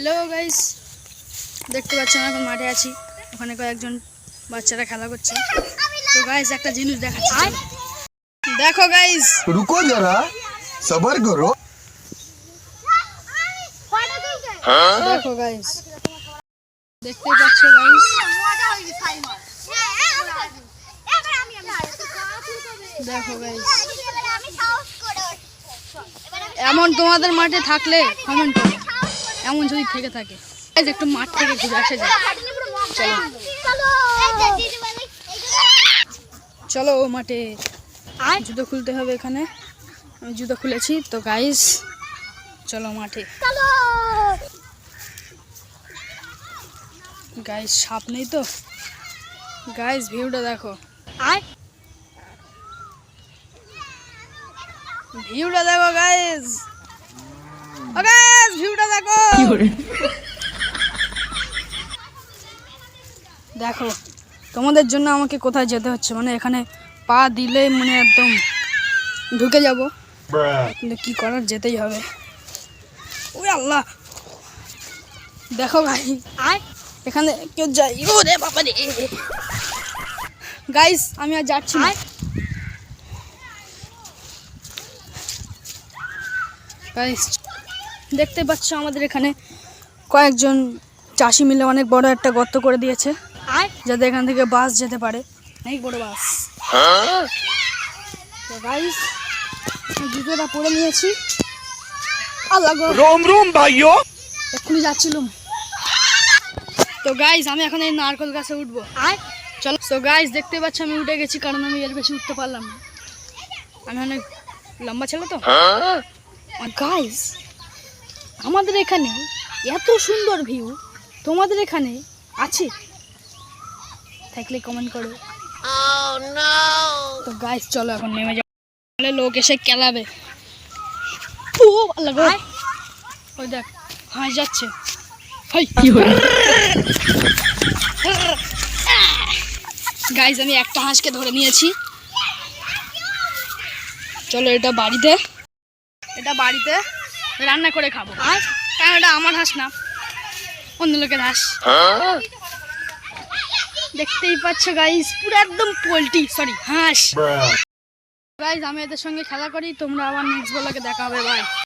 Hello guys, দেখতে পাচ্ছেন এখন মাঠে আছি। ওখানে কয়েকজন বাচ্চারা খেলা করছে। তো গাইস একটা জিনিস দেখাচ্ছি, দেখো গাইস। रुको जरा सबर करो। দেখো গাইস, দেখতেই পাচ্ছ গাইস। দেখো গাইস, এমন তোমাদের মাঠে থাকলে কমেন্ট করো, এমন যদি থেকে থাকে। একটু মাঠ থেকে ঘুরে আসা যায়, চলো ও মাঠে। জুতো খুলতে হবে, এখানে আমি জুতো খুলেছি। তো গাইস চলো মাঠে। গাইস সাপ নেই তো। গাইস ভিউটা দেখো, ভিউটা দেখো গাইস। ও গাইস ভিউটা দেখো, দেখো তোমাদের জন্য আমাকে কোথায় যেতে হচ্ছে, মানে এখানে পা দিলে মানে একদম ঢুকে যাব, কিন্তু কি করার, যেতেই হবে। ওই আল্লাহ, দেখো ভাই এখানে কেউ যাই। ও রে বাবা রে গাইস, আমি আর যাচ্ছি না। গাইস দেখতে পাচ্ছ আমাদের এখানে কয়েকজন চাষি মিলে অনেক বড় একটা গর্ত করে দিয়েছে, যাতে এখান থেকে বাস যেতে পারে, অনেক বড় বাস। তো গাইস জুতোটা পরে নিয়েছি। আল্লাহ গো, रोम रोम भाइयों। এক্ষুনি যাচ্ছিলাম। তো গাইস আমি এখন এই নারকেল গাছে উঠবো, চলো। তো গাইস দেখতে পাচ্ছ আমি উঠে গেছি, কারণ আমি এর বেশি উঠতে পারলাম না, আমি অনেক লম্বা ছিল তো। গাইস আমাদের এখানে এত সুন্দর ভিউ, তোমাদের এখানে আছে থাকলে কমেন্ট করো। তো গাইস চলো এখন নেমে যাও, তাহলে লোক এসে কেলাবে। ও আল্লাহ গো, ওই দেখ হাঁস যাচ্ছে। গাইস আমি একটা হাঁসকে ধরে নিয়েছি, চলো এটা বাড়িতে রান্না করে খাবো, কারণ এটা আমার হাঁস না, অন্য লোকের হাঁস। দেখতেই পাচ্ছ গাইস, পুরো একদম পোল্ট্রি, সরি হাঁস। গাইস আমি এদের সঙ্গে খেলা করি, তোমরা আবার নেক্সট ব্লগে দেখা হবে, বাই।